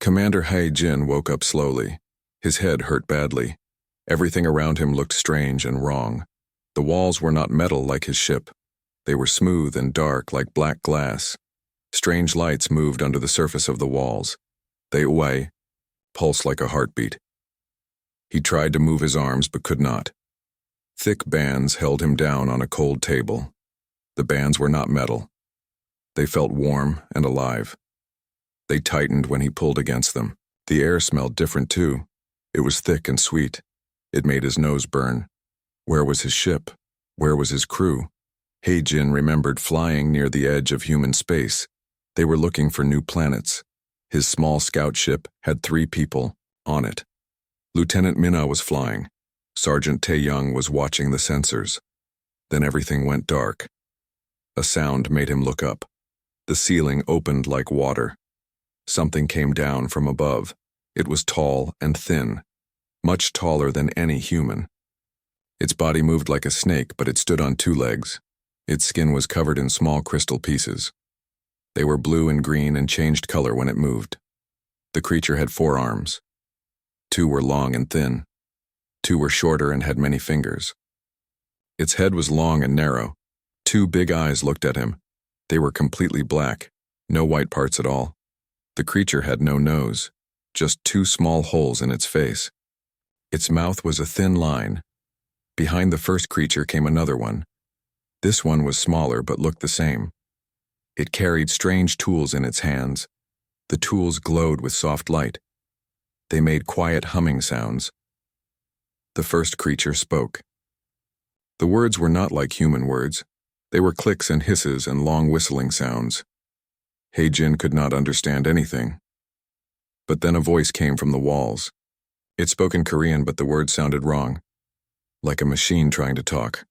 Commander Jin woke up slowly. His head hurt badly. Everything around him looked strange and wrong. The walls were not metal like his ship. They were smooth and dark like black glass. Strange lights moved under the surface of the walls. They pulsed like a heartbeat. He tried to move his arms but could not. Thick bands held him down on a cold table. The bands were not metal. They felt warm and alive. They tightened when he pulled against them. The air smelled different too. It was thick and sweet. It made his nose burn. Where was his ship? Where was his crew? Jin remembered flying near the edge of human space. They were looking for new planets. His small scout ship had 3 people on it. Lieutenant Minna was flying. Sergeant Tae-young was watching the sensors. Then everything went dark. A sound made him look up. The ceiling opened like water. Something came down from above. It was tall and thin, much taller than any human. Its body moved like a snake, but it stood on 2 legs. Its skin was covered in small crystal pieces. They were blue and green and changed color when it moved. The creature had 4 arms. 2 were long and thin. 2 were shorter and had many fingers. Its head was long and narrow. 2 big eyes looked at him. They were completely black, no white parts at all. The creature had no nose, just 2 small holes in its face. Its mouth was a thin line. Behind the first creature came another one. This one was smaller but looked the same. It carried strange tools in its hands. The tools glowed with soft light. They made quiet humming sounds. The first creature spoke. The words were not like human words. They were clicks and hisses and long whistling sounds. Jin could not understand anything. But then a voice came from the walls. It spoke in Korean, but the words sounded wrong, like a machine trying to talk.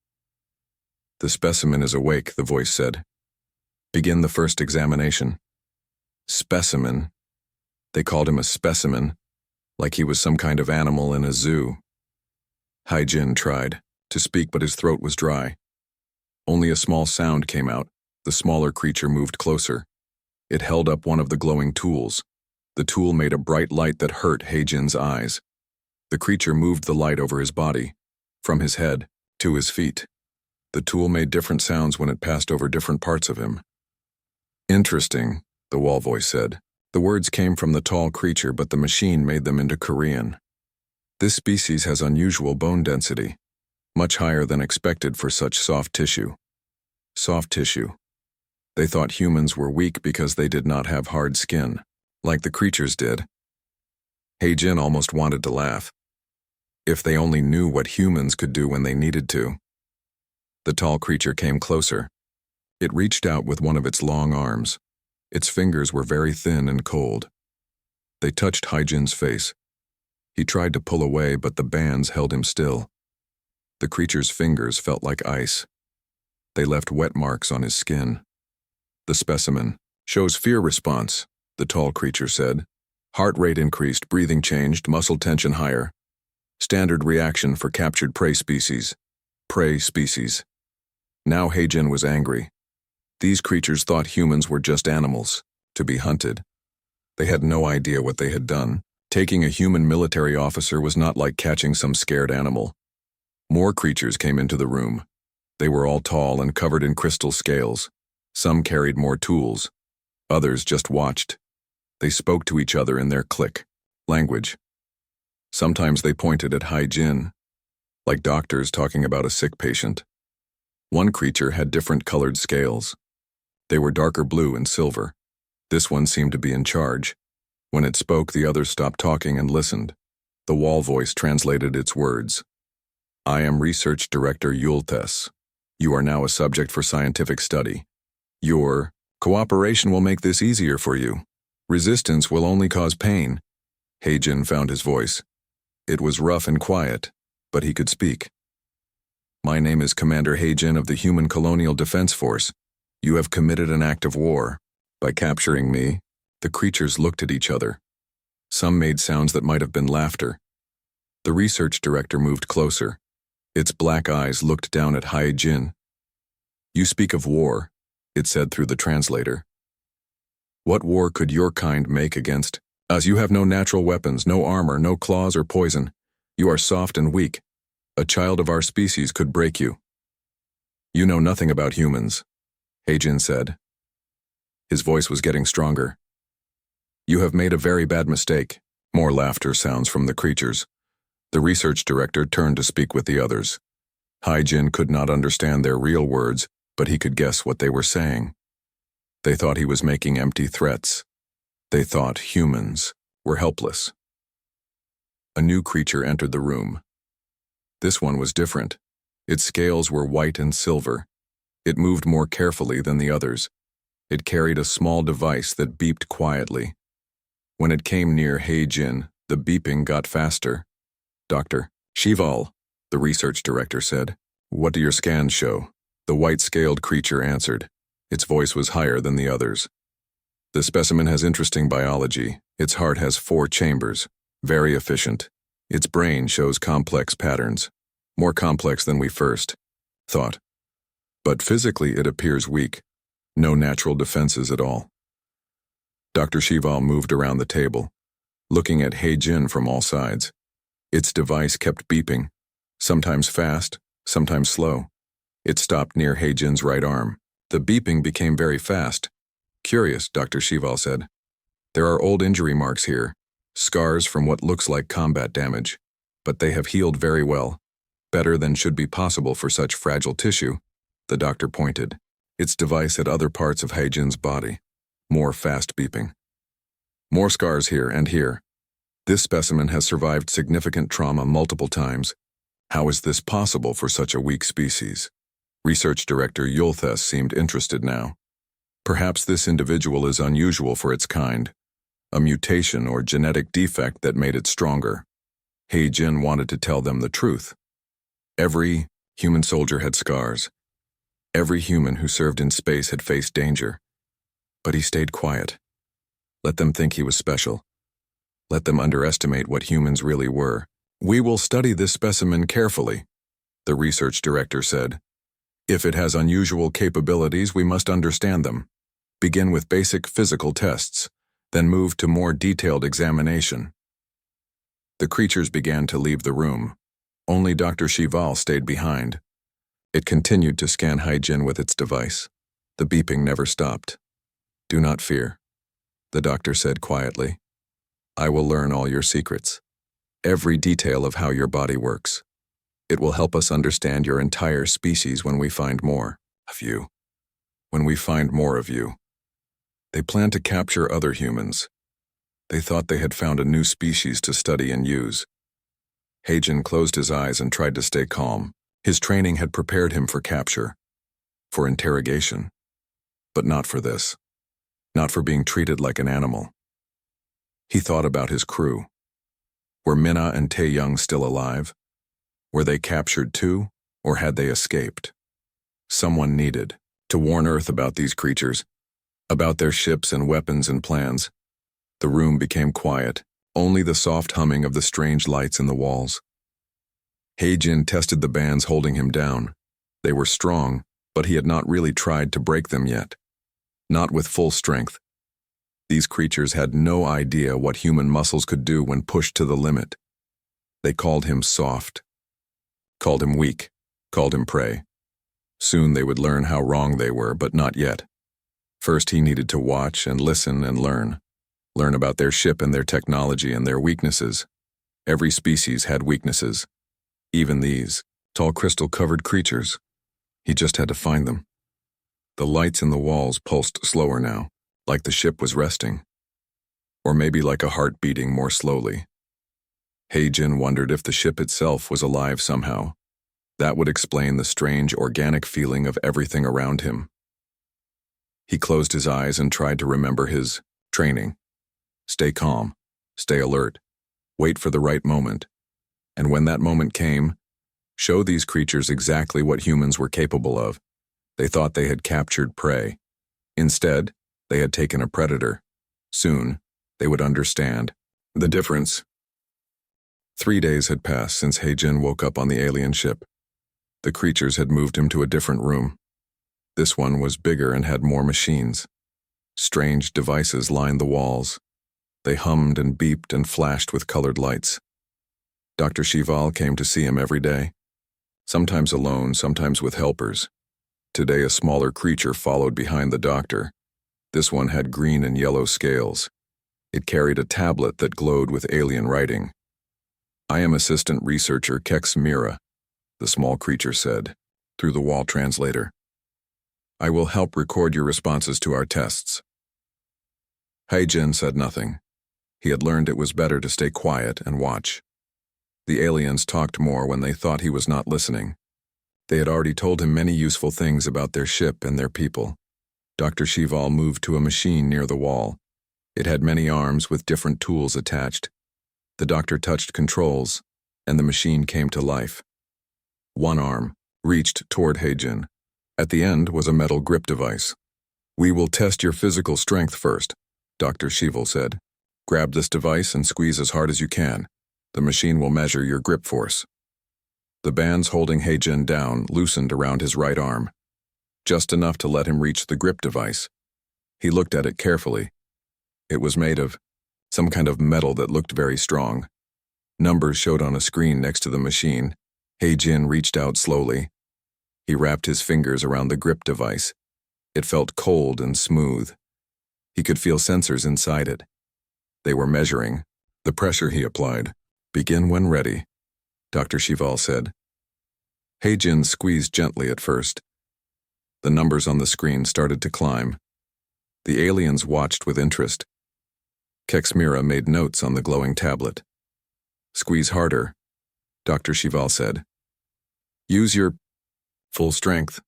"The specimen is awake," the voice said. "Begin the first examination." Specimen. They called him a specimen, like he was some kind of animal in a zoo. Jin tried to speak, but his throat was dry. Only a small sound came out. The smaller creature moved closer. It held up one of the glowing tools. The tool made a bright light that hurt Jin's eyes. The creature moved the light over his body, from his head to his feet. The tool made different sounds when it passed over different parts of him. "Interesting," the wall voice said. The words came from the tall creature, but the machine made them into Korean. "This species has unusual bone density, much higher than expected for such soft tissue." Soft tissue. They thought humans were weak because they did not have hard skin, like the creatures did. Jin almost wanted to laugh. If they only knew what humans could do when they needed to. The tall creature came closer. It reached out with one of its long arms. Its fingers were very thin and cold. They touched Jin's face. He tried to pull away, but the bands held him still. The creature's fingers felt like ice. They left wet marks on his skin. "The specimen shows fear response," the tall creature said. "Heart rate increased, breathing changed, muscle tension higher. Standard reaction for captured prey species." Prey species. Now Jin was angry. These creatures thought humans were just animals, to be hunted. They had no idea what they had done. Taking a human military officer was not like catching some scared animal. More creatures came into the room. They were all tall and covered in crystal scales. Some carried more tools. Others just watched. They spoke to each other in their click language. Sometimes they pointed at Jin, like doctors talking about a sick patient. One creature had different colored scales. They were darker blue and silver. This one seemed to be in charge. When it spoke, the others stopped talking and listened. The wall voice translated its words. "I am Research Director Yultes. You are now a subject for scientific study. Your cooperation will make this easier for you. Resistance will only cause pain." Jin found his voice. It was rough and quiet, but he could speak. "My name is Commander Jin of the Human Colonial Defense Force. You have committed an act of war. By capturing me." The creatures looked at each other. Some made sounds that might have been laughter. The research director moved closer. Its black eyes looked down at Jin. "You speak of war," it said through the translator. "What war could your kind make against As you have no natural weapons, no armor, no claws or poison. You are soft and weak. A child of our species could break you. You know nothing about humans, Heijin said. His voice was getting stronger. You have made a very bad mistake. More laughter sounds from the creatures. The research director turned to speak with the others. Heijin could not understand their real words, but he could guess what they were saying. They thought he was making empty threats. They thought humans were helpless. A new creature entered the room. This one was different. Its scales were white and silver. It moved more carefully than the others. It carried a small device that beeped quietly. When it came near Heijin, the beeping got faster. Dr. Shival, the research director said. What do your scans show? The white-scaled creature answered. Its voice was higher than the others. The specimen has interesting biology. Its heart has 4 chambers, very efficient. Its brain shows complex patterns, more complex than we first thought. But physically it appears weak, no natural defenses at all. Dr. Shival moved around the table, looking at Heijin from all sides. Its device kept beeping, sometimes fast, sometimes slow. It stopped near Heijin's right arm. The beeping became very fast. Curious, Dr. Shival said. There are old injury marks here, scars from what looks like combat damage, but they have healed very well, better than should be possible for such fragile tissue. The doctor pointed. Its device at other parts of Heijin's body. More fast beeping. More scars here and here. This specimen has survived significant trauma multiple times. How is this possible for such a weak species? Research Director Yulthes seemed interested now. Perhaps this individual is unusual for its kind, a mutation or genetic defect that made it stronger. Heijin wanted to tell them the truth. Every human soldier had scars. Every human who served in space had faced danger. But he stayed quiet. Let them think he was special. Let them underestimate what humans really were. We will study this specimen carefully, the research director said. If it has unusual capabilities, we must understand them. Begin with basic physical tests, then move to more detailed examination. The creatures began to leave the room. Only Dr. Shival stayed behind. It continued to scan Heijin with its device. The beeping never stopped. Do not fear, the doctor said quietly. I will learn all your secrets, every detail of how your body works. It will help us understand your entire species when we find more of you. When we find more of you. They plan to capture other humans. They thought they had found a new species to study and use. Heijin closed his eyes and tried to stay calm. His training had prepared him for capture, for interrogation, but not for this, not for being treated like an animal. He thought about his crew. Were Minna and Taeyong still alive? Were they captured too, or had they escaped? Someone needed to warn Earth about these creatures, about their ships and weapons and plans. The room became quiet, only the soft humming of the strange lights in the walls. Heijin tested the bands holding him down. They were strong, but he had not really tried to break them yet. Not with full strength. These creatures had no idea what human muscles could do when pushed to the limit. They called him soft, called him weak, called him prey. Soon they would learn how wrong they were, but not yet. First he needed to watch and listen and learn. Learn about their ship and their technology and their weaknesses. Every species had weaknesses. Even these, tall crystal-covered creatures. He just had to find them. The lights in the walls pulsed slower now, like the ship was resting. Or maybe like a heart beating more slowly. Heijin wondered if the ship itself was alive somehow. That would explain the strange organic feeling of everything around him. He closed his eyes and tried to remember his training. Stay calm, stay alert, wait for the right moment. And when that moment came, show these creatures exactly what humans were capable of. They thought they had captured prey. Instead, they had taken a predator. Soon, they would understand the difference. 3 days had passed since Heijin woke up on the alien ship. The creatures had moved him to a different room. This one was bigger and had more machines. Strange devices lined the walls. They hummed and beeped and flashed with colored lights. Dr. Shival came to see him every day, sometimes alone, sometimes with helpers. Today a smaller creature followed behind the doctor. This one had green and yellow scales. It carried a tablet that glowed with alien writing. "I am assistant researcher Kex Mira," the small creature said, through the wall translator. "I will help record your responses to our tests." Haijin said nothing. He had learned it was better to stay quiet and watch. The aliens talked more when they thought he was not listening. They had already told him many useful things about their ship and their people. Dr. Shival moved to a machine near the wall. It had many arms with different tools attached. The doctor touched controls, and the machine came to life. One arm reached toward Haijin. At the end was a metal grip device. "We will test your physical strength first," Dr. Shival said. "Grab this device and squeeze as hard as you can. The machine will measure your grip force." The bands holding Haijin down loosened around his right arm, just enough to let him reach the grip device. He looked at it carefully. It was made of some kind of metal that looked very strong. Numbers showed on a screen next to the machine. Haijin reached out slowly. He wrapped his fingers around the grip device. It felt cold and smooth. He could feel sensors inside it. They were measuring the pressure he applied. "Begin when ready," Dr. Shival said. Haijin squeezed gently at first. The numbers on the screen started to climb. The aliens watched with interest. Kex Mira made notes on the glowing tablet. "Squeeze harder," Dr. Shival said. "Use your full strength."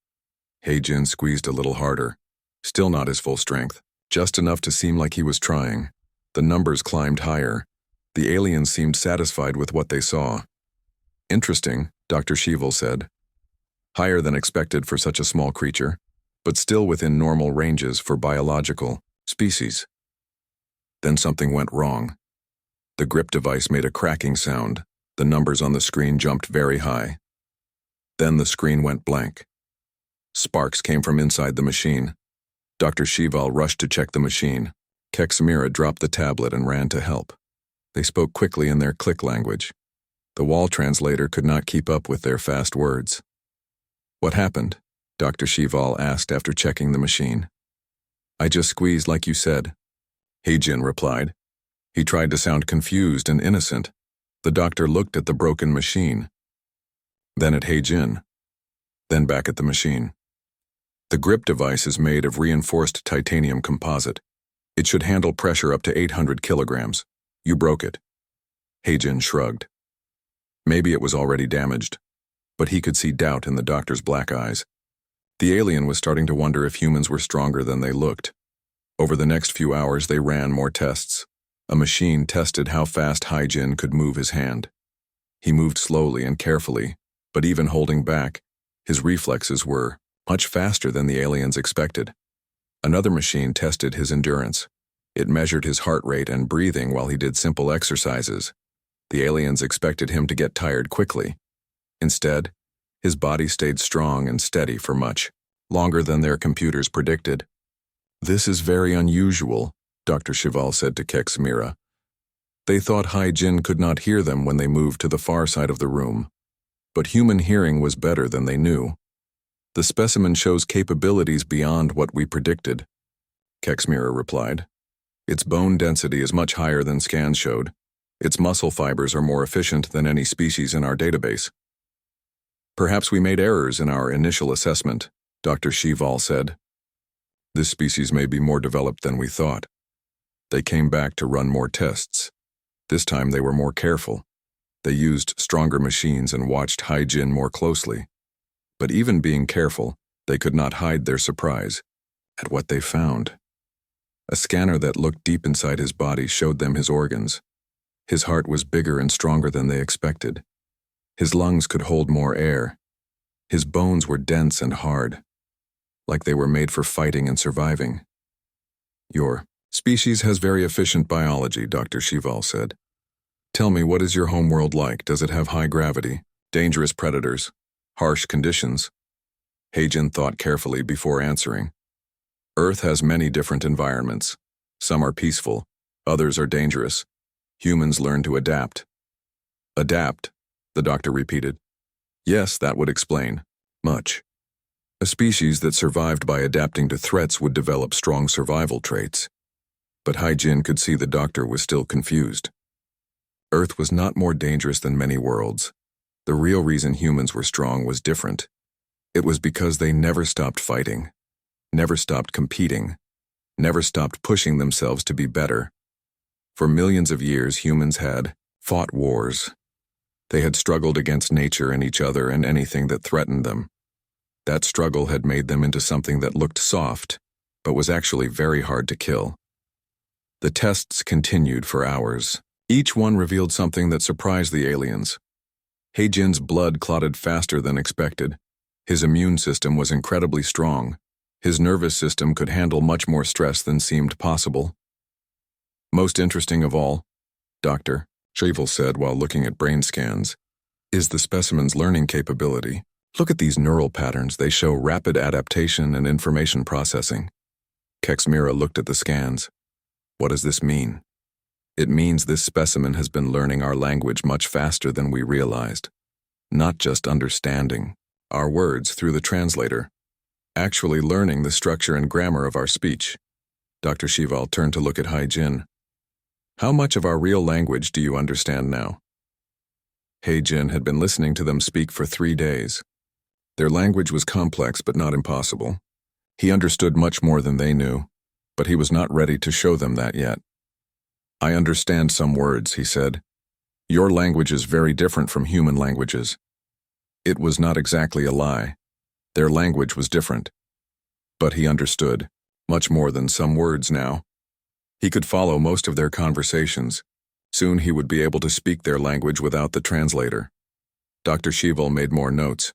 Haijin squeezed a little harder. Still not his full strength, just enough to seem like he was trying. The numbers climbed higher. The aliens seemed satisfied with what they saw. "Interesting," Dr. Shival said. "Higher than expected for such a small creature, but still within normal ranges for biological species." Then something went wrong. The grip device made a cracking sound. The numbers on the screen jumped very high. Then the screen went blank. Sparks came from inside the machine. Dr. Shival rushed to check the machine. Kex Mira dropped the tablet and ran to help. They spoke quickly in their click language. The wall translator could not keep up with their fast words. "What happened?" Dr. Shival asked after checking the machine. "I just squeezed like you said," Haijin replied. He tried to sound confused and innocent. The doctor looked at the broken machine, then at Haijin, then back at the machine. "The grip device is made of reinforced titanium composite. It should handle pressure up to 800 kilograms. You broke it." Haijin shrugged. Maybe it was already damaged, but he could see doubt in the doctor's black eyes. The alien was starting to wonder if humans were stronger than they looked. Over the next few hours they ran more tests. A machine tested how fast Haijin could move his hand. He moved slowly and carefully, but even holding back, his reflexes were much faster than the aliens expected. Another machine tested his endurance. It measured his heart rate and breathing while he did simple exercises. The aliens expected him to get tired quickly. Instead, his body stayed strong and steady for much longer than their computers predicted. "This is very unusual," Dr. Shival said to Kex Mira. They thought Haijin could not hear them when they moved to the far side of the room. But human hearing was better than they knew. "The specimen shows capabilities beyond what we predicted," Kex Mira replied. "Its bone density is much higher than scans showed. Its muscle fibers are more efficient than any species in our database." "Perhaps we made errors in our initial assessment," Dr. Shival said. "This species may be more developed than we thought." They came back to run more tests. This time they were more careful. They used stronger machines and watched Haijin more closely. But even being careful, they could not hide their surprise at what they found. A scanner that looked deep inside his body showed them his organs. His heart was bigger and stronger than they expected. His lungs could hold more air. His bones were dense and hard, like they were made for fighting and surviving. "Your species has very efficient biology," Dr. Shival said. "Tell me, what is your homeworld like? Does it have high gravity, dangerous predators, harsh conditions?" Haijin thought carefully before answering. "Earth has many different environments. Some are peaceful, Others are dangerous. Humans learn to adapt. Adapt, the doctor repeated. Yes, that would explain much. A species that survived by adapting to threats would develop strong survival traits. But Hai-Jin could see the doctor was still confused. Earth was not more dangerous than many worlds. The real reason humans were strong was different. It was because they never stopped fighting, never stopped competing, never stopped pushing themselves to be better. For millions of years, humans had fought wars. They had struggled against nature and each other and anything that threatened them. That struggle had made them into something that looked soft, but was actually very hard to kill. The tests continued for hours. Each one revealed something that surprised the aliens. Hai-Jin's blood clotted faster than expected. His immune system was incredibly strong. His nervous system could handle much more stress than seemed possible. Most interesting of all, Dr. Shavel said while looking at brain scans, is the specimen's learning capability. Look at these neural patterns. They show rapid adaptation and information processing. Kexmira looked at the scans. What does this mean? It means this specimen has been learning our language much faster than we realized. Not just understanding our words through the translator, actually learning the structure and grammar of our speech. Dr. Shival turned to look at Hai-Jin. How much of our real language do you understand now? Hai-Jin had been listening to them speak for 3 days. Their language was complex but not impossible. He understood much more than they knew, but he was not ready to show them that yet. I understand some words, he said. Your language is very different from human languages. It was not exactly a lie. Their language was different. But he understood, much more than some words now. He could follow most of their conversations. Soon he would be able to speak their language without the translator. Dr. Shival made more notes.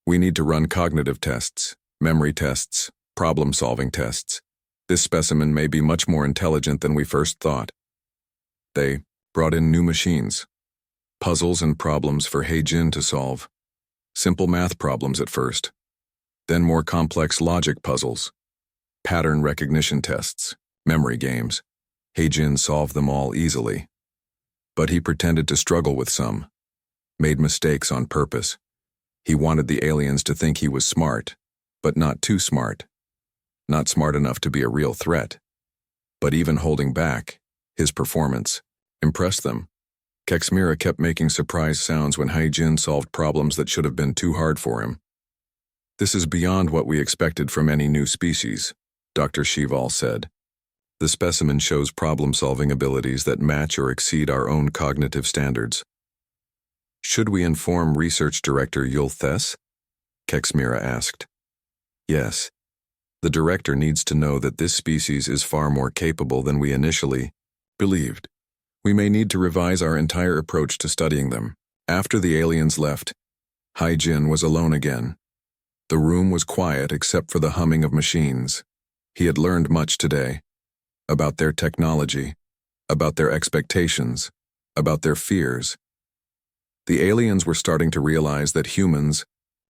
We need to run cognitive tests, memory tests, problem-solving tests. This specimen may be much more intelligent than we first thought. They brought in new machines, puzzles and problems for Hai-Jin to solve. Simple math problems at first, then more complex logic puzzles, pattern recognition tests, memory games. Hai-Jin solved them all easily. But he pretended to struggle with some, made mistakes on purpose. He wanted the aliens to think he was smart, but not too smart. Not smart enough to be a real threat. But even holding back, his performance impressed them. Kexmira kept making surprise sounds when Hai-Jin solved problems that should have been too hard for him. This is beyond what we expected from any new species, Dr. Shival said. The specimen shows problem-solving abilities that match or exceed our own cognitive standards. Should we inform Research Director Yulthes? Kexmira asked. Yes. The director needs to know that this species is far more capable than we initially believed. We may need to revise our entire approach to studying them. After the aliens left, Hai-Jin was alone again. The room was quiet except for the humming of machines. He had learned much today. About their technology, about their expectations, about their fears. The aliens were starting to realize that humans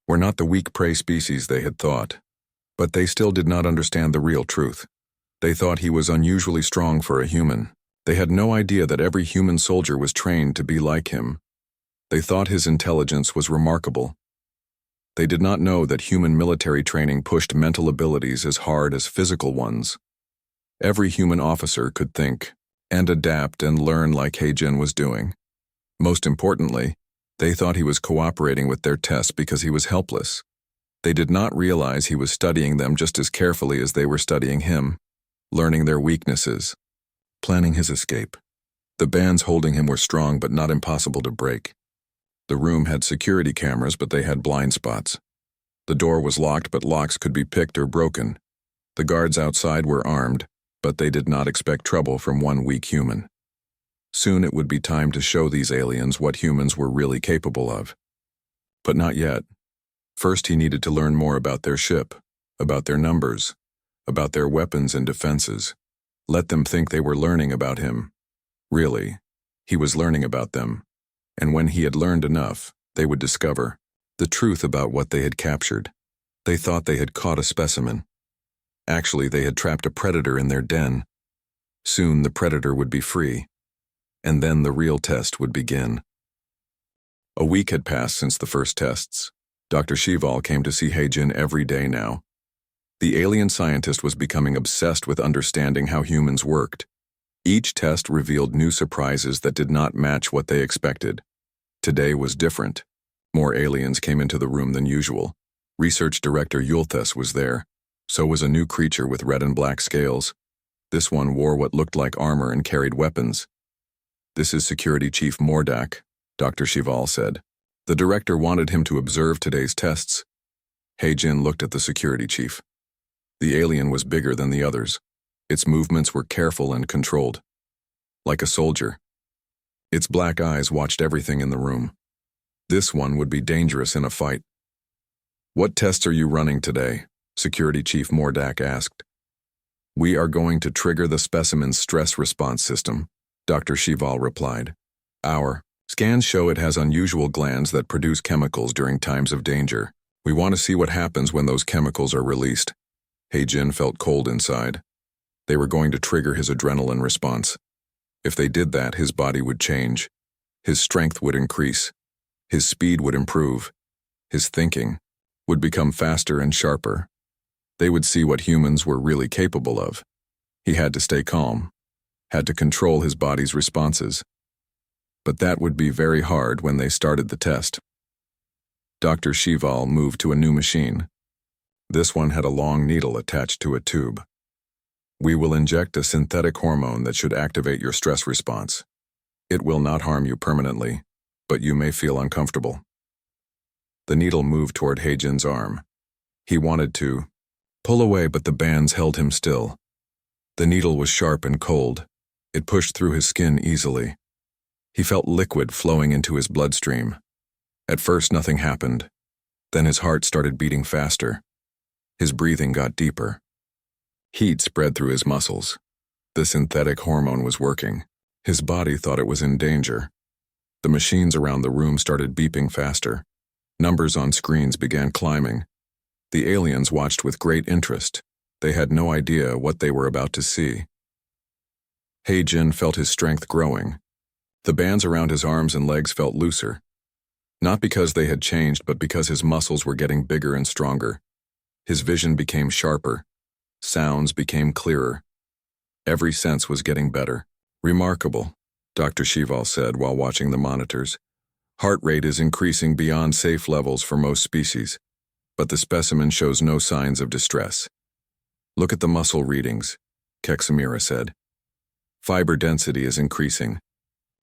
were not the weak prey species they had thought. But they still did not understand the real truth. They thought he was unusually strong for a human. They had no idea that every human soldier was trained to be like him. They thought his intelligence was remarkable. They did not know that human military training pushed mental abilities as hard as physical ones. Every human officer could think and adapt and learn like Hai-Jin was doing. Most importantly, they thought he was cooperating with their tests because he was helpless. They did not realize he was studying them just as carefully as they were studying him, learning their weaknesses, planning his escape. The bands holding him were strong but not impossible to break. The room had security cameras, but they had blind spots. The door was locked, but locks could be picked or broken. The guards outside were armed, but they did not expect trouble from one weak human. Soon it would be time to show these aliens what humans were really capable of. But not yet. First, he needed to learn more about their ship, about their numbers, about their weapons and defenses. Let them think they were learning about him. Really, he was learning about them. And when he had learned enough, they would discover the truth about what they had captured. They thought they had caught a specimen. Actually, they had trapped a predator in their den. Soon the predator would be free, and then the real test would begin. A week had passed since the first tests. Dr. Shival came to see He-Jin every day now. The alien scientist was becoming obsessed with understanding how humans worked. Each test revealed new surprises that did not match what they expected. Today was different. More aliens came into the room than usual. Research Director Yulthes was there. So was a new creature with red and black scales. This one wore what looked like armor and carried weapons. "This is Security Chief Mordak," Dr. Shival said. The director wanted him to observe today's tests. He-Jin looked at the security chief. The alien was bigger than the others. Its movements were careful and controlled. Like a soldier. Its black eyes watched everything in the room. This one would be dangerous in a fight. "What tests are you running today?" Security Chief Mordak asked. "We are going to trigger the specimen's stress response system," Dr. Shival replied. "Our scans show it has unusual glands that produce chemicals during times of danger. We want to see what happens when those chemicals are released." He-Jin felt cold inside. They were going to trigger his adrenaline response. If they did that, his body would change. His strength would increase. His speed would improve. His thinking would become faster and sharper. They would see what humans were really capable of. He had to stay calm, had to control his body's responses. But that would be very hard when they started the test. Dr. Shival moved to a new machine. This one had a long needle attached to a tube. "We will inject a synthetic hormone that should activate your stress response. It will not harm you permanently, but you may feel uncomfortable." The needle moved toward He-Jin's arm. He wanted to pull away, but the bands held him still. The needle was sharp and cold. It pushed through his skin easily. He felt liquid flowing into his bloodstream. At first, nothing happened. Then his heart started beating faster. His breathing got deeper. Heat spread through his muscles. The synthetic hormone was working. His body thought it was in danger. The machines around the room started beeping faster. Numbers on screens began climbing. The aliens watched with great interest. They had no idea what they were about to see. He-Jin felt his strength growing. The bands around his arms and legs felt looser. Not because they had changed, but because his muscles were getting bigger and stronger. His vision became sharper. Sounds became clearer. Every sense was getting better. "Remarkable," Dr. Shival said while watching the monitors. "Heart rate is increasing beyond safe levels for most species, but the specimen shows no signs of distress." "Look at the muscle readings," Keksamira said. "Fiber density is increasing.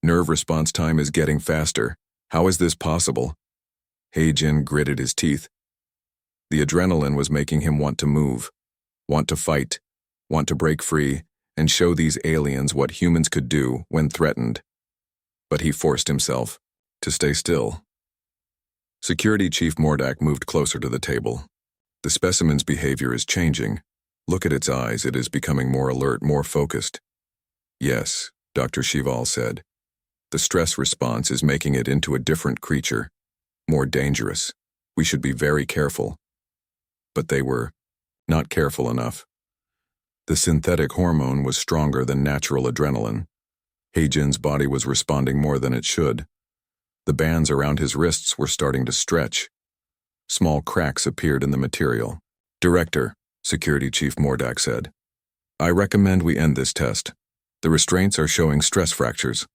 Nerve response time is getting faster. How is this possible?" He-Jin gritted his teeth. The adrenaline was making him want to move, want to fight, want to break free, and show these aliens what humans could do when threatened. But he forced himself to stay still. Security Chief Mordak moved closer to the table. "The specimen's behavior is changing. Look at its eyes. It is becoming more alert, more focused." "Yes," Dr. Shival said. "The stress response is making it into a different creature, more dangerous. We should be very careful." But they were not careful enough. The synthetic hormone was stronger than natural adrenaline. He-Jin's body was responding more than it should. The bands around his wrists were starting to stretch. Small cracks appeared in the material. "Director," Security Chief Mordak said, "I recommend we end this test. The restraints are showing stress fractures."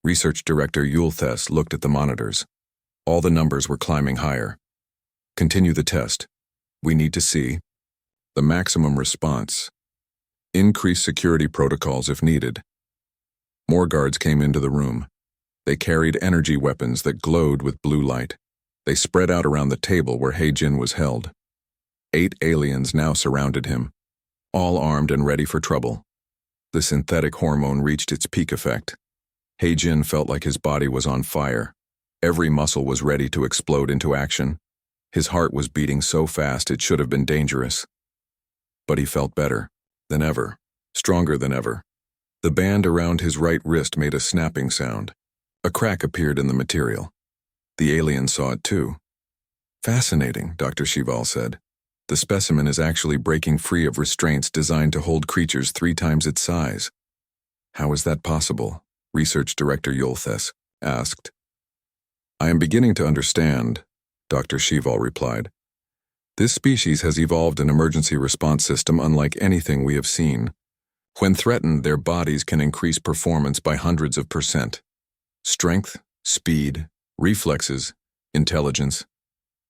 Research Director Yulthes looked at the monitors. All the numbers were climbing higher. "Continue the test. We need to see the maximum response. Increase security protocols if needed." More guards came into the room. They carried energy weapons that glowed with blue light. They spread out around the table where He-Jin was held. 8 aliens now surrounded him, all armed and ready for trouble. The synthetic hormone reached its peak effect. He-Jin felt like his body was on fire. Every muscle was ready to explode into action. His heart was beating so fast it should have been dangerous. But he felt better than ever, stronger than ever. The band around his right wrist made a snapping sound. A crack appeared in the material. The alien saw it too. "Fascinating," Dr. Shival said. "The specimen is actually breaking free of restraints designed to hold creatures 3 times its size." How is that possible? Research Director Yulthes asked. I am beginning to understand, Dr. Shival replied. This species has evolved an emergency response system unlike anything we have seen. When threatened, their bodies can increase performance by hundreds of %. Strength, speed, reflexes, intelligence.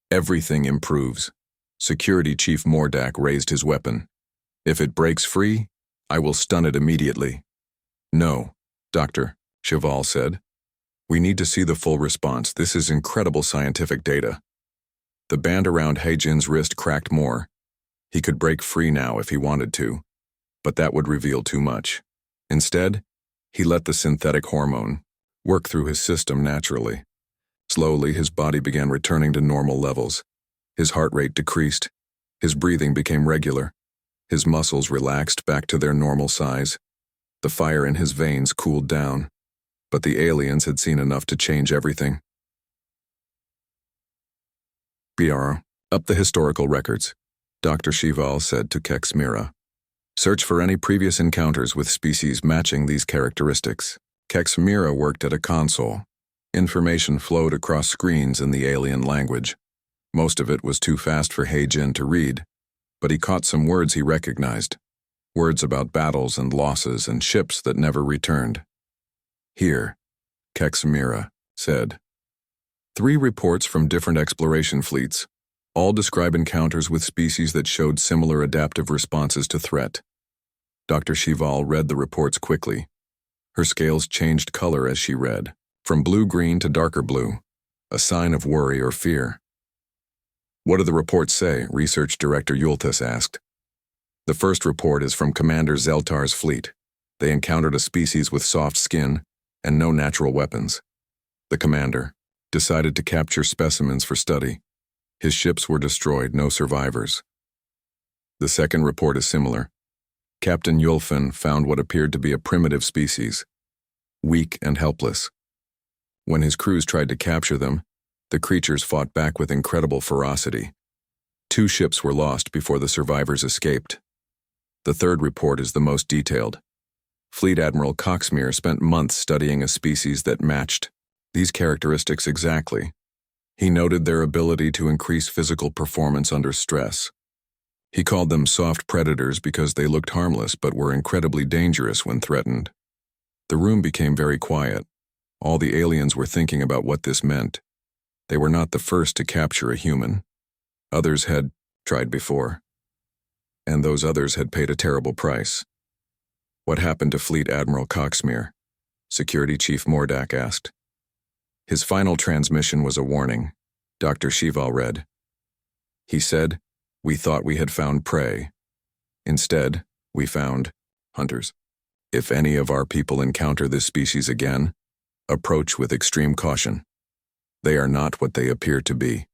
Everything improves. Security Chief Mordak raised his weapon. If it breaks free, I will stun it immediately. No, Doctor, Shival said. We need to see the full response. This is incredible scientific data. The band around Heijin's wrist cracked more. He could break free now if he wanted to, but that would reveal too much. Instead, he let the synthetic hormone work through his system naturally. Slowly, his body began returning to normal levels. His heart rate decreased. His breathing became regular. His muscles relaxed back to their normal size. The fire in his veins cooled down. But the aliens had seen enough to change everything. BR, up the historical records, Dr. Shival said to Kexmira. Search for any previous encounters with species matching these characteristics. Kexmira worked at a console. Information flowed across screens in the alien language. Most of it was too fast for Heijin to read, but he caught some words he recognized. Words about battles and losses and ships that never returned. Here, Kexmira said. 3 reports from different exploration fleets, all describe encounters with species that showed similar adaptive responses to threat. Dr. Shival read the reports quickly. Her scales changed color as she read, from blue-green to darker blue, a sign of worry or fear. What do the reports say? Research Director Yulthes asked. The first report is from Commander Zeltar's fleet. They encountered a species with soft skin and no natural weapons. The commander decided to capture specimens for study. His ships were destroyed, no survivors. The second report is similar. Captain Yulfen found what appeared to be a primitive species, weak and helpless. When his crews tried to capture them, the creatures fought back with incredible ferocity. 2 ships were lost before the survivors escaped. The third report is the most detailed. Fleet Admiral Coxmere spent months studying a species that matched these characteristics exactly. He noted their ability to increase physical performance under stress. He called them soft predators because they looked harmless but were incredibly dangerous when threatened. The room became very quiet. All the aliens were thinking about what this meant. They were not the first to capture a human. Others had tried before. And those others had paid a terrible price. What happened to Fleet Admiral Coxmere? Security Chief Mordak asked. His final transmission was a warning. Dr. Shival read. He said, "We thought we had found prey. Instead, we found hunters. If any of our people encounter this species again, approach with extreme caution. They are not what they appear to be."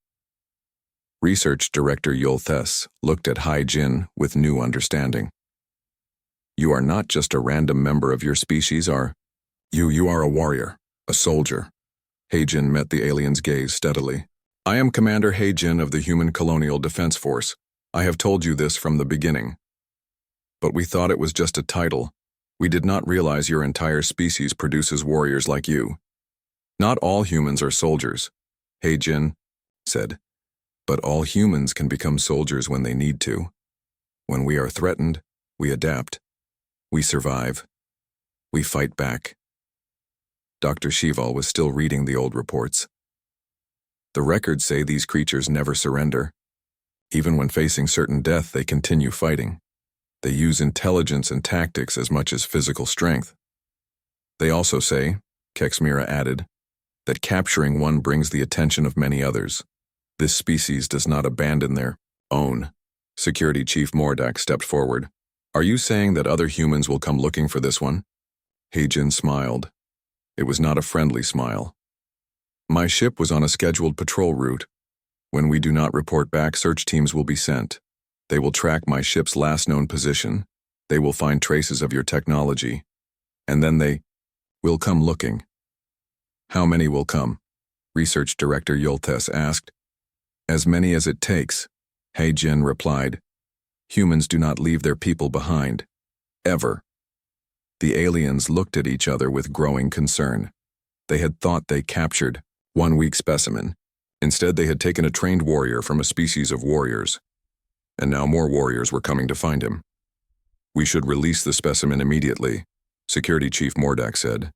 Research Director Yulthes looked at Heijin with new understanding. You are not just a random member of your species, are you? You are a warrior, a soldier. Heijin met the alien's gaze steadily. I am Commander Heijin of the Human Colonial Defense Force. I have told you this from the beginning. But we thought it was just a title. We did not realize your entire species produces warriors like you. Not all humans are soldiers, Heijin said. But all humans can become soldiers when they need to. When we are threatened, we adapt. We survive. We fight back. Dr. Shival was still reading the old reports. The records say these creatures never surrender. Even when facing certain death, they continue fighting. They use intelligence and tactics as much as physical strength. They also say, Kexmira added, that capturing one brings the attention of many others. This species does not abandon their own. Security Chief Mordak stepped forward. Are you saying that other humans will come looking for this one? Heijin smiled. It was not a friendly smile. My ship was on a scheduled patrol route. When we do not report back, search teams will be sent. They will track my ship's last known position. They will find traces of your technology. And then they will come looking. How many will come? Research Director Yulthes asked. As many as it takes, Heijin replied. Humans do not leave their people behind. Ever. The aliens looked at each other with growing concern. They had thought they captured one weak specimen. Instead, they had taken a trained warrior from a species of warriors. And now more warriors were coming to find him. "We should release the specimen immediately," Security Chief Mordak said.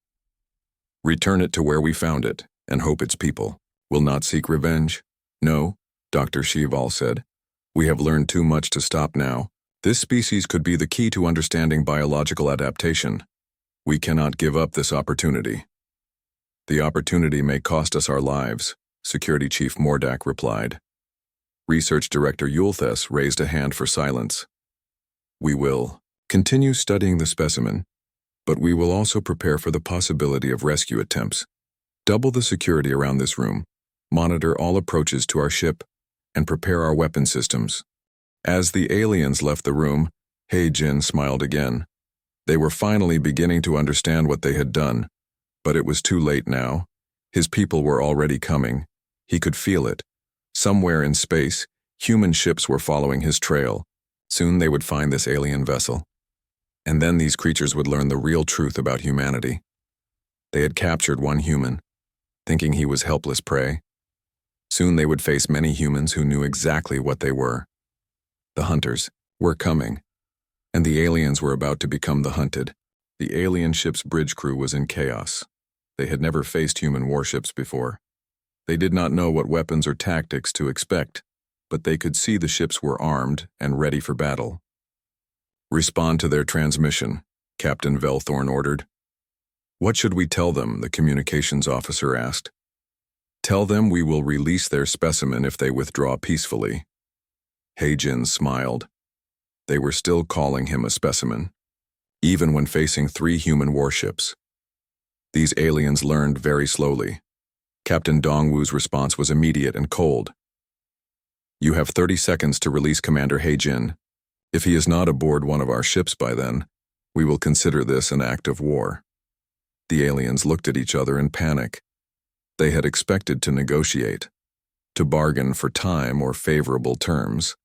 "Return it to where we found it, and hope its people will not seek revenge." "No," Dr. Shival said. "We have learned too much to stop now. This species could be the key to understanding biological adaptation. We cannot give up this opportunity." "The opportunity may cost us our lives," Security Chief Mordak replied. Research Director Yulthes raised a hand for silence. "We will continue studying the specimen, but we will also prepare for the possibility of rescue attempts. Double the security around this room, monitor all approaches to our ship, and prepare our weapon systems." As the aliens left the room, He-Jin smiled again. They were finally beginning to understand what they had done, but it was too late now. His people were already coming. He could feel it. Somewhere in space, human ships were following his trail. Soon they would find this alien vessel. And then these creatures would learn the real truth about humanity. They had captured one human, thinking he was helpless prey. Soon they would face many humans who knew exactly what they were. The hunters were coming, and the aliens were about to become the hunted. The alien ship's bridge crew was in chaos. They had never faced human warships before. They did not know what weapons or tactics to expect, but they could see the ships were armed and ready for battle. "Respond to their transmission," Captain Velthorn ordered. "What should we tell them?" the communications officer asked. "Tell them we will release their specimen if they withdraw peacefully." He-Jin smiled. They were still calling him a specimen, even when facing 3 human warships. These aliens learned very slowly. Captain Dongwu's response was immediate and cold. "You have 30 seconds to release Commander He-Jin. If he is not aboard one of our ships by then, we will consider this an act of war." The aliens looked at each other in panic. They had expected to negotiate, to bargain for time or favorable terms.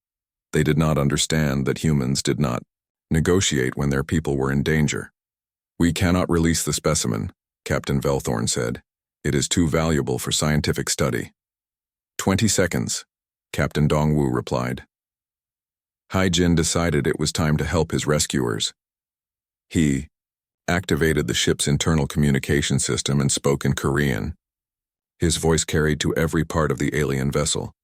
They did not understand that humans did not negotiate when their people were in danger. "We cannot release the specimen," Captain Velthorn said. "It is too valuable for scientific study." 20 seconds, Captain Dongwu replied. He-Jin decided it was time to help his rescuers. He activated the ship's internal communication system and spoke in Korean. His voice carried to every part of the alien vessel.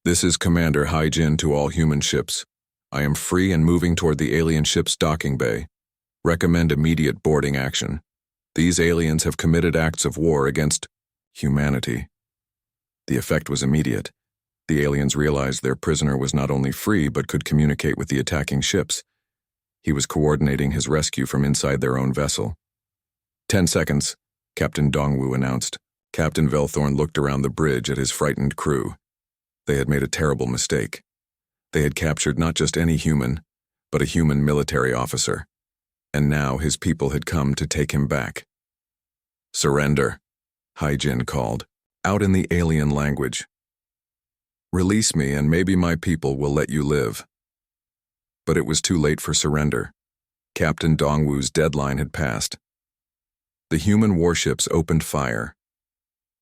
"This is Commander He-Jin to all human ships. I am free and moving toward the alien ship's docking bay. Recommend immediate boarding action. These aliens have committed acts of war against humanity." The effect was immediate. The aliens realized their prisoner was not only free but could communicate with the attacking ships. He was coordinating his rescue from inside their own vessel. 10 seconds, Captain Dongwu announced. Captain Velthorn looked around the bridge at his frightened crew. They had made a terrible mistake. They had captured not just any human, but a human military officer. And now his people had come to take him back. "Surrender," He-Jin called, out in the alien language. "Release me and maybe my people will let you live." But it was too late for surrender. Captain Dongwu's deadline had passed. The human warships opened fire.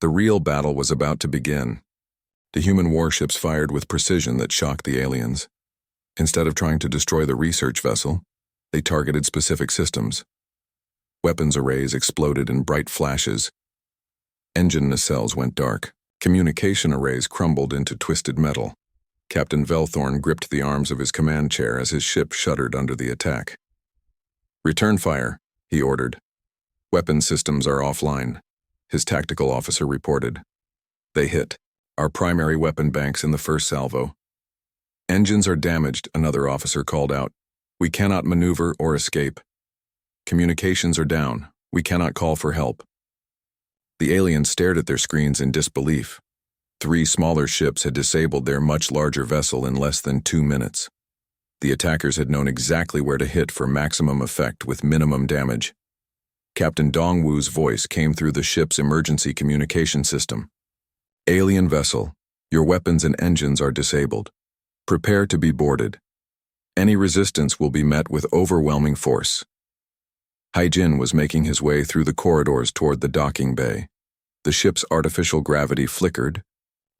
The real battle was about to begin. The human warships fired with precision that shocked the aliens. Instead of trying to destroy the research vessel, they targeted specific systems. Weapons arrays exploded in bright flashes. Engine nacelles went dark. Communication arrays crumbled into twisted metal. Captain Velthorn gripped the arms of his command chair as his ship shuddered under the attack. "Return fire," he ordered. "Weapon systems are offline," his tactical officer reported. "They hit our primary weapon banks in the first salvo." "Engines are damaged," another officer called out. "We cannot maneuver or escape. Communications are down. We cannot call for help." The aliens stared at their screens in disbelief. 3 smaller ships had disabled their much larger vessel in less than 2 minutes. The attackers had known exactly where to hit for maximum effect with minimum damage. Captain Dongwu's voice came through the ship's emergency communication system. "Alien vessel, your weapons and engines are disabled. Prepare to be boarded. Any resistance will be met with overwhelming force." Hai-Jin was making his way through the corridors toward the docking bay. The ship's artificial gravity flickered,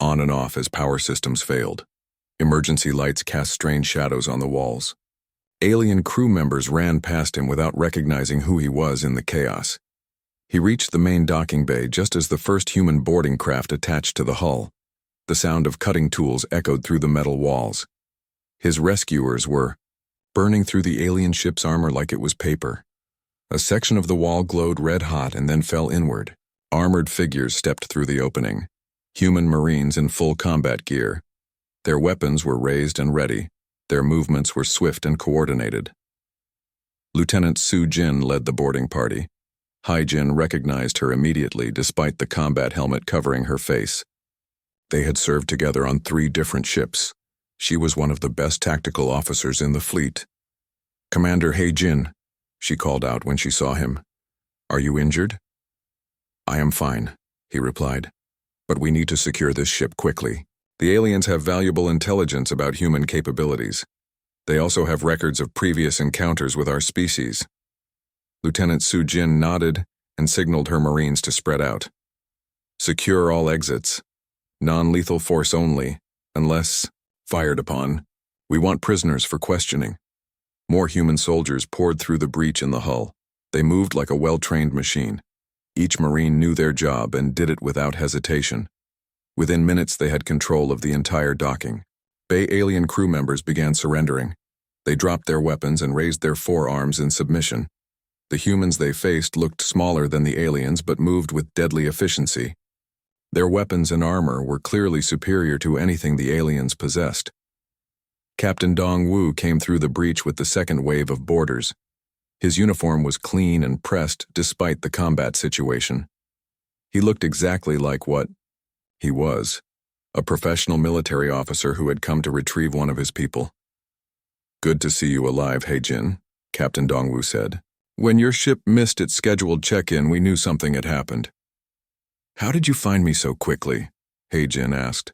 on and off as power systems failed. Emergency lights cast strange shadows on the walls. Alien crew members ran past him without recognizing who he was in the chaos. He reached the main docking bay just as the first human boarding craft attached to the hull. The sound of cutting tools echoed through the metal walls. His rescuers were burning through the alien ship's armor like it was paper. A section of the wall glowed red-hot and then fell inward. Armored figures stepped through the opening. Human Marines in full combat gear. Their weapons were raised and ready. Their movements were swift and coordinated. Lieutenant Su-Jin led the boarding party. Hai-Jin recognized her immediately despite the combat helmet covering her face. They had served together on 3 different ships. She was one of the best tactical officers in the fleet. "Commander Hai-Jin," she called out when she saw him. "Are you injured?" "I am fine," he replied. "But we need to secure this ship quickly. The aliens have valuable intelligence about human capabilities. They also have records of previous encounters with our species." Lieutenant Su-Jin nodded and signaled her Marines to spread out. "Secure all exits. Non-lethal force only, unless fired upon. We want prisoners for questioning." More human soldiers poured through the breach in the hull. They moved like a well-trained machine. Each Marine knew their job and did it without hesitation. Within minutes, they had control of the entire docking. Bay alien crew members began surrendering. They dropped their weapons and raised their forearms in submission. The humans they faced looked smaller than the aliens but moved with deadly efficiency. Their weapons and armor were clearly superior to anything the aliens possessed. Captain Dong-Wu came through the breach with the second wave of boarders. His uniform was clean and pressed despite the combat situation. He looked exactly like what he was, a professional military officer who had come to retrieve one of his people. "Good to see you alive, Hai-Jin," Captain Dong-Wu said. "When your ship missed its scheduled check-in, we knew something had happened." "How did you find me so quickly?" Hai-Jin asked.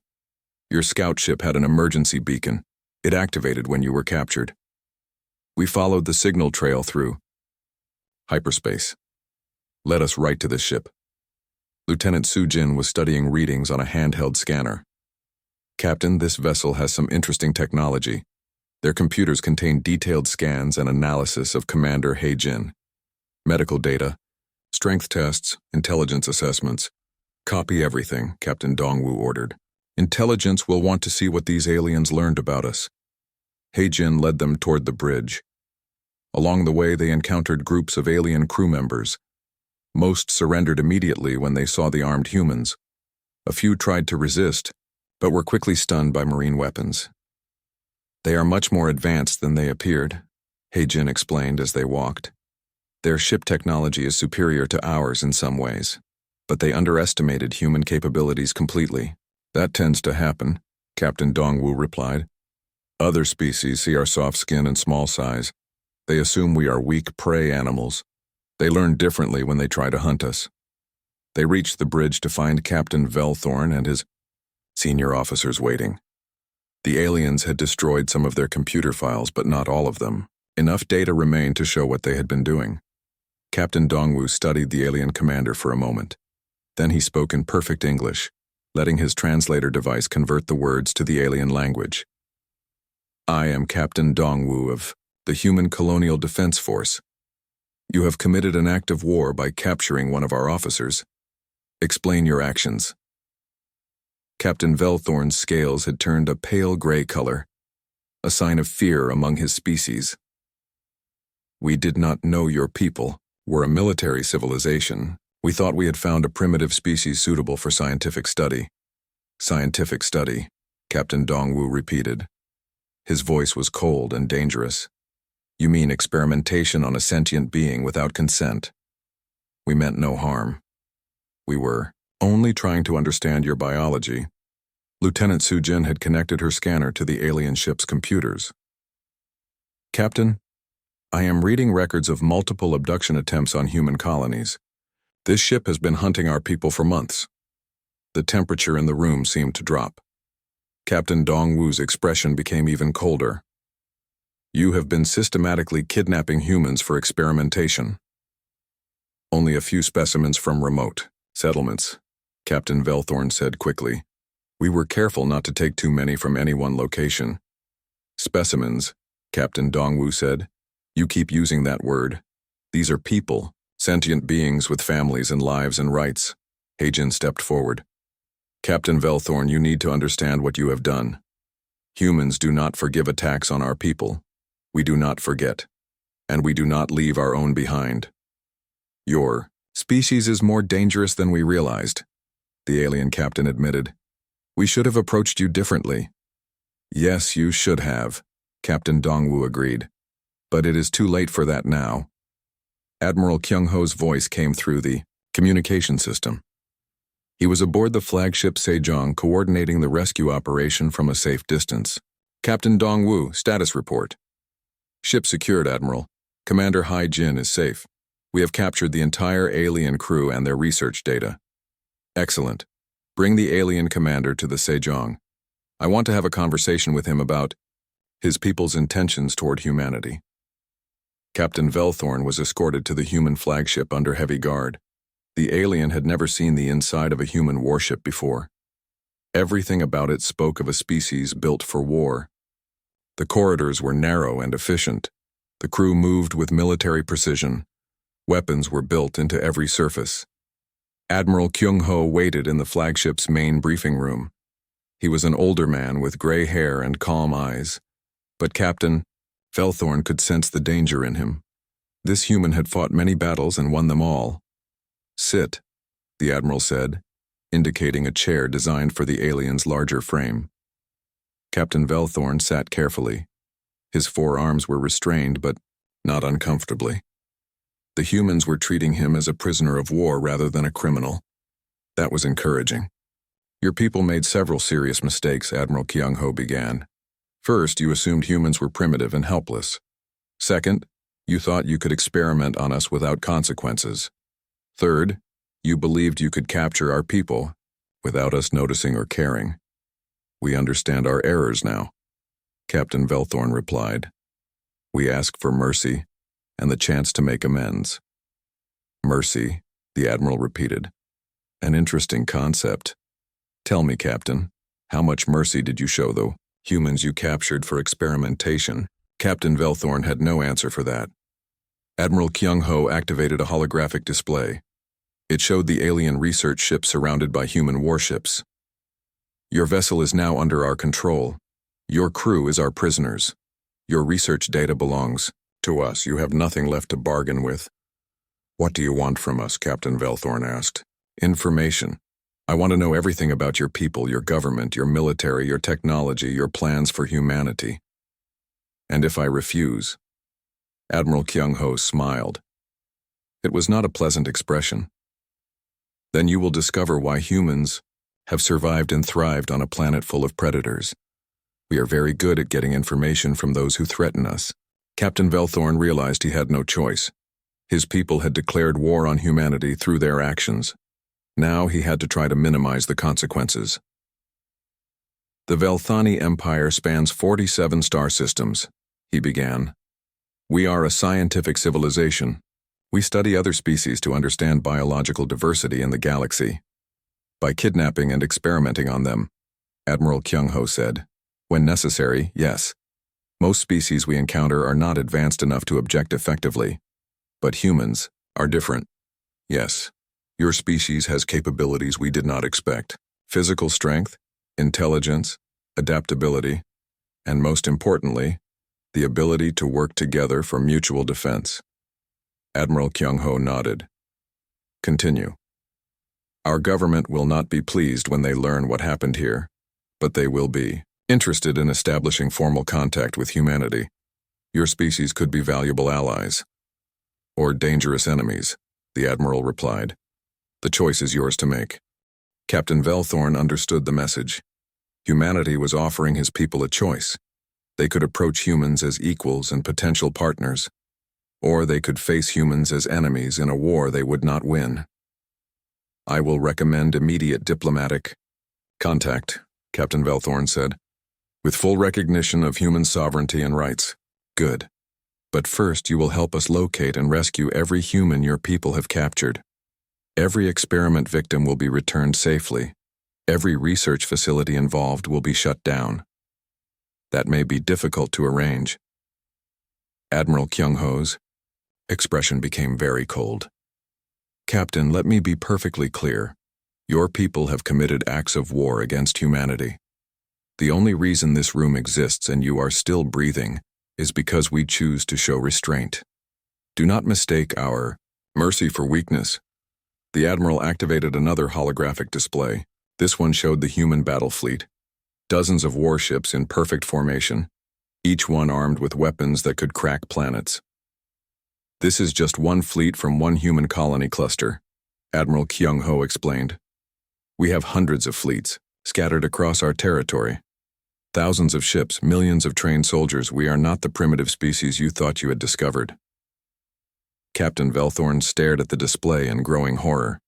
"Your scout ship had an emergency beacon. It activated when you were captured. We followed the signal trail through hyperspace. Led us right to the ship." Lieutenant Su-Jin was studying readings on a handheld scanner. "Captain, this vessel has some interesting technology. Their computers contain detailed scans and analysis of Commander Hai-Jin. Medical data, strength tests, intelligence assessments. Copy everything," Captain Dong-Wu ordered. "Intelligence will want to see what these aliens learned about us." Hai-Jin led them toward the bridge. Along the way, they encountered groups of alien crew members. Most surrendered immediately when they saw the armed humans. A few tried to resist, but were quickly stunned by Marine weapons. "They are much more advanced than they appeared," Hai-Jin explained as they walked. "Their ship technology is superior to ours in some ways, but they underestimated human capabilities completely." "That tends to happen," Captain Dong-Wu replied. "Other species see our soft skin and small size. They assume we are weak prey animals. They learn differently when they try to hunt us." They reached the bridge to find Captain Velthorn and his senior officers waiting. The aliens had destroyed some of their computer files, but not all of them. Enough data remained to show what they had been doing. Captain Dong-Wu studied the alien commander for a moment. Then he spoke in perfect English, letting his translator device convert the words to the alien language. "I am Captain Dong-Wu of the Human Colonial Defense Force. You have committed an act of war by capturing one of our officers. Explain your actions." Captain Velthorn's scales had turned a pale gray color, a sign of fear among his species. "We did not know your people. We're a military civilization. We thought we had found a primitive species suitable for scientific study." "Scientific study," Captain Dong-Wu repeated. His voice was cold and dangerous. "You mean experimentation on a sentient being without consent? We meant no harm. We were only trying to understand your biology." Lieutenant Su-Jin had connected her scanner to the alien ship's computers. "Captain, I am reading records of multiple abduction attempts on human colonies. This ship has been hunting our people for months." The temperature in the room seemed to drop. Captain Dong-Wu's expression became even colder. "You have been systematically kidnapping humans for experimentation. Only a few specimens from remote settlements, Captain Velthorn said quickly. We were careful not to take too many from any one location. Specimens, Captain Dongwu said. You keep using that word. These are people, sentient beings with families and lives and rights. Heijin stepped forward. Captain Velthorn, you need to understand what you have done. Humans do not forgive attacks on our people. We do not forget. And we do not leave our own behind. Your species is more dangerous than we realized, the alien captain admitted. We should have approached you differently. Yes, you should have, Captain Dongwu agreed. But it is too late for that now. Admiral Kyung-ho's voice came through the communication system. He was aboard the flagship Sejong coordinating the rescue operation from a safe distance. Captain Dongwu, status report. Ship secured, Admiral. Commander Hai-jin is safe. We have captured the entire alien crew and their research data. Excellent. Bring the alien commander to the Sejong. I want to have a conversation with him about his people's intentions toward humanity. Captain Velthorn was escorted to the human flagship under heavy guard. The alien had never seen the inside of a human warship before. Everything about it spoke of a species built for war. The corridors were narrow and efficient. The crew moved with military precision. Weapons were built into every surface. Admiral Kyung-ho waited in the flagship's main briefing room. He was an older man with gray hair and calm eyes. But Captain Velthorn could sense the danger in him. This human had fought many battles and won them all. Sit, the Admiral said, indicating a chair designed for the alien's larger frame. Captain Velthorn sat carefully. His forearms were restrained, but not uncomfortably. The humans were treating him as a prisoner of war rather than a criminal. That was encouraging. Your people made several serious mistakes, Admiral Kyung-ho began. First, you assumed humans were primitive and helpless. Second, you thought you could experiment on us without consequences. Third, you believed you could capture our people without us noticing or caring. We understand our errors now, Captain Velthorn replied. We ask for mercy and the chance to make amends. Mercy, the Admiral repeated. An interesting concept. Tell me, Captain, how much mercy did you show the humans you captured for experimentation? Captain Velthorn had no answer for that. Admiral Kyung-ho activated a holographic display. It showed the alien research ship surrounded by human warships. Your vessel is now under our control. Your crew is our prisoners. Your research data belongs to us. You have nothing left to bargain with. What do you want from us? Captain Velthorn asked. Information. I want to know everything about your people, your government, your military, your technology, your plans for humanity. And if I refuse? Admiral Kyung-ho smiled. It was not a pleasant expression. Then you will discover why humans have survived and thrived on a planet full of predators. We are very good at getting information from those who threaten us. Captain Velthorn realized he had no choice. His people had declared war on humanity through their actions. Now he had to try to minimize the consequences. The Velthani Empire spans 47 star systems, he began. We are a scientific civilization. We study other species to understand biological diversity in the galaxy. By kidnapping and experimenting on them, Admiral Kyung-ho said. When necessary, yes. Most species we encounter are not advanced enough to object effectively. But humans are different. Yes, your species has capabilities we did not expect. Physical strength, intelligence, adaptability, and most importantly, the ability to work together for mutual defense. Admiral Kyung-ho nodded. Continue. Our government will not be pleased when they learn what happened here, but they will be interested in establishing formal contact with humanity. Your species could be valuable allies. Or dangerous enemies, the Admiral replied. The choice is yours to make. Captain Velthorn understood the message. Humanity was offering his people a choice. They could approach humans as equals and potential partners, or they could face humans as enemies in a war they would not win. I will recommend immediate diplomatic contact, Captain Velthorn said, with full recognition of human sovereignty and rights. Good. But first you will help us locate and rescue every human your people have captured. Every experiment victim will be returned safely. Every research facility involved will be shut down. That may be difficult to arrange. Admiral Kyung-ho's expression became very cold. Captain, let me be perfectly clear. Your people have committed acts of war against humanity. The only reason this room exists and you are still breathing is because we choose to show restraint. Do not mistake our mercy for weakness. The Admiral activated another holographic display. This one showed the human battle fleet. Dozens of warships in perfect formation, each one armed with weapons that could crack planets. This is just one fleet from one human colony cluster, Admiral Kyung-ho explained. We have hundreds of fleets, scattered across our territory. Thousands of ships, millions of trained soldiers. We are not the primitive species you thought you had discovered. Captain Velthorn stared at the display in growing horror.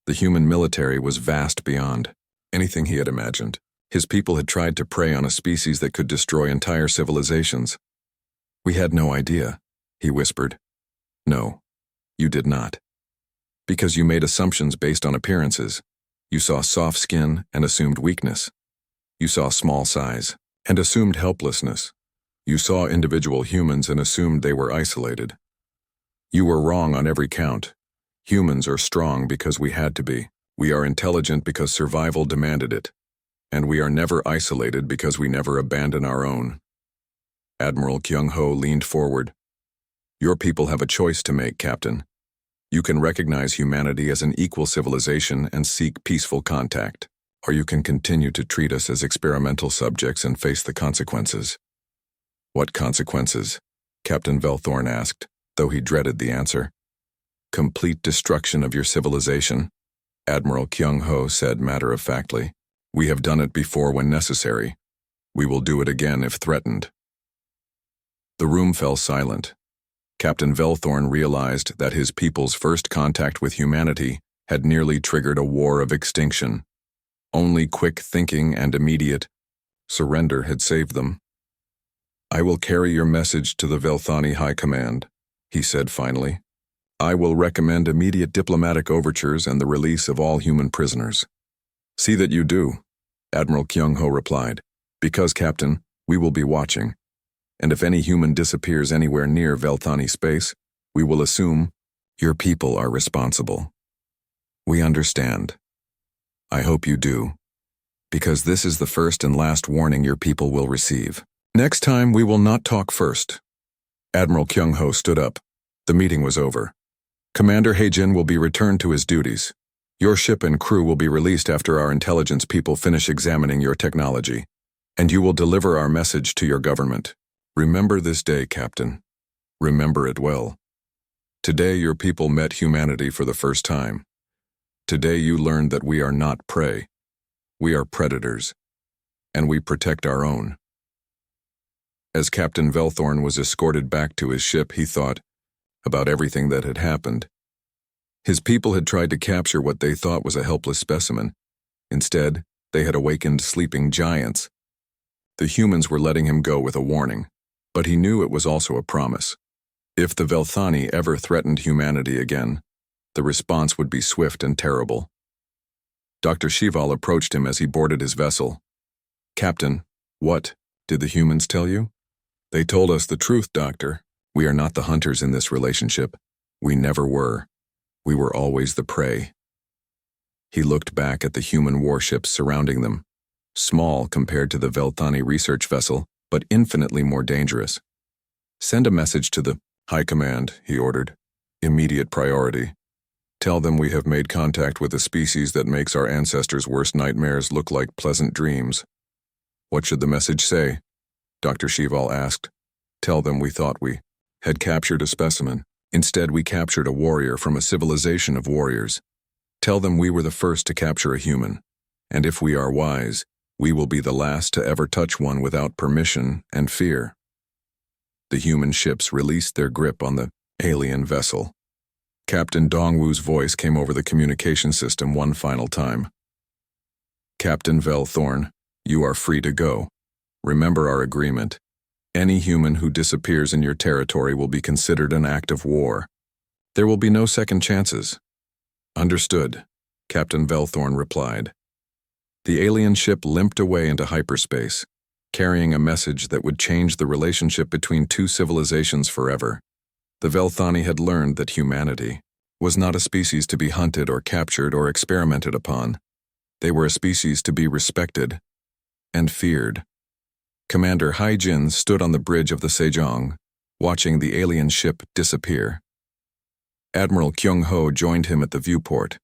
The human military was vast beyond anything he had imagined. His people had tried to prey on a species that could destroy entire civilizations. We had no idea, he whispered. No, you did not. Because you made assumptions based on appearances. You saw soft skin and assumed weakness. You saw small size and assumed helplessness. You saw individual humans and assumed they were isolated. You were wrong on every count. Humans are strong because we had to be. We are intelligent because survival demanded it. And we are never isolated because we never abandon our own. Admiral Kyung-ho leaned forward. Your people have a choice to make, Captain. You can recognize humanity as an equal civilization and seek peaceful contact, or you can continue to treat us as experimental subjects and face the consequences. What consequences? Captain Velthorn asked, though he dreaded the answer. Complete destruction of your civilization, Admiral Kyung-ho said matter-of-factly. We have done it before when necessary. We will do it again if threatened. The room fell silent. Captain Velthorn realized that his people's first contact with humanity had nearly triggered a war of extinction. Only quick thinking and immediate surrender had saved them. I will carry your message to the Velthani High Command, he said finally. I will recommend immediate diplomatic overtures and the release of all human prisoners. See that you do, Admiral Kyung-ho replied. Because, Captain, we will be watching. And if any human disappears anywhere near Velthani space, we will assume your people are responsible. We understand. I hope you do. Because this is the first and last warning your people will receive. Next time, we will not talk first. Admiral Kyung-ho stood up. The meeting was over. Commander Haejin will be returned to his duties. Your ship and crew will be released after our intelligence people finish examining your technology. And you will deliver our message to your government. Remember this day, Captain. Remember it well. Today your people met humanity for the first time. Today you learned that we are not prey. We are predators. And we protect our own. As Captain Velthorn was escorted back to his ship, he thought about everything that had happened. His people had tried to capture what they thought was a helpless specimen. Instead, they had awakened sleeping giants. The humans were letting him go with a warning. But he knew it was also a promise. If the Velthani ever threatened humanity again, the response would be swift and terrible. Dr. Shival approached him as he boarded his vessel. Captain, what did the humans tell you? They told us the truth, Doctor. We are not the hunters in this relationship. We never were. We were always the prey. He looked back at the human warships surrounding them, small compared to the Velthani research vessel, but infinitely more dangerous. Send a message to the High Command, he ordered. Immediate priority. Tell them we have made contact with a species that makes our ancestors' worst nightmares look like pleasant dreams. What should the message say? Dr. Shival asked. Tell them we thought we had captured a specimen. Instead, we captured a warrior from a civilization of warriors. Tell them we were the first to capture a human. And if we are wise, we will be the last to ever touch one without permission and fear. The human ships released their grip on the alien vessel. Captain Dongwoo's voice came over the communication system one final time. Captain Velthorn, you are free to go. Remember our agreement. Any human who disappears in your territory will be considered an act of war. There will be no second chances. Understood, Captain Velthorn replied. The alien ship limped away into hyperspace, carrying a message that would change the relationship between two civilizations forever. The Velthani had learned that humanity was not a species to be hunted or captured or experimented upon. They were a species to be respected and feared. Commander Haijin stood on the bridge of the Sejong, watching the alien ship disappear. Admiral Kyung-ho joined him at the viewport.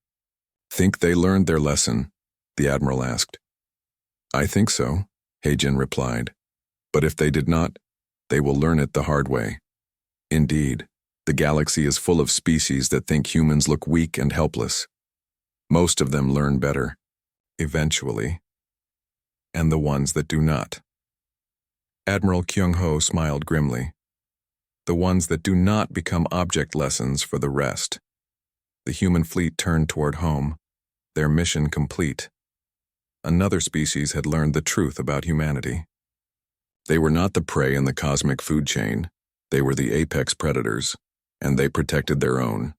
Think they learned their lesson? The admiral asked. I think so, Haijin replied. But if they did not, they will learn it the hard way. Indeed, the galaxy is full of species that think humans look weak and helpless. Most of them learn better, eventually, and the ones that do not. Admiral Kyung-ho smiled grimly. The ones that do not become object lessons for the rest. The human fleet turned toward home, their mission complete. Another species had learned the truth about humanity. They were not the prey in the cosmic food chain. They were the apex predators, and they protected their own.